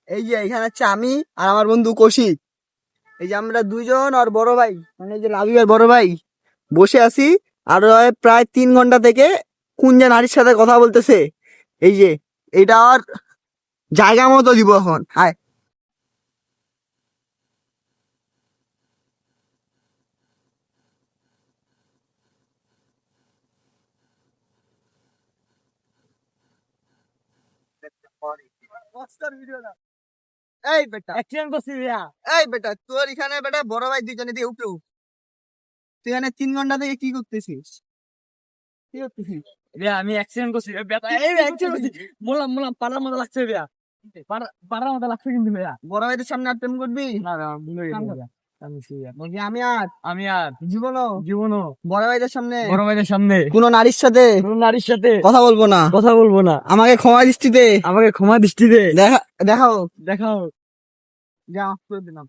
এই যে এখানে হচ্ছে আমি আর আমার বন্ধু কৌশিক। এই যে আমরা দুইজন আর বড় ভাই, মানে এই যে লাবিবার বড় ভাই বসে আছি। আর ওই প্রায় 3 ঘন্টা থেকে কোন যে নারীর সাথে কথা বলতেছে। এই যে এইটা আর জায়গা মতো দিব এখন। হায় এই বেটা, অ্যাক্সিডেন্ট করছি ভাইয়া। এই বেটা, তোর এখানে বেটা বড় ভাই দুইজনে দিয়ে উঠলো। তুই এখানে 3 ঘন্টা থেকে কি করতেছিস? কি করতেছিস? ভাইয়া আমি অ্যাক্সিডেন্ট করছি ব্যথা, এই অ্যাক্সিডেন্ট করছি। বললাম বললাম পাড়ার মতো লাগছে ভাইয়া, পাড়ার মতো লাগছে কিন্তু ভাইয়া। বড় ভাইদের সামনে আর প্রেম করবি? না না ভুলে গেছি কাম কর। ভাইয়া। আমি ছি ভাইয়া। বলছি আমি আর আমি আর জীবনও জীবনও বড় ভাইদের সামনে বড় ভাইদের সামনে কোনো নারীর সাথে কোনো নারীর সাথে কথা বলবো না। কথা বলবো না। আমাকে ক্ষমা দৃষ্টিতে আমাকে ক্ষমা দৃষ্টিতে দেখাও। দেখাও। যা, মাফ করে দিলাম।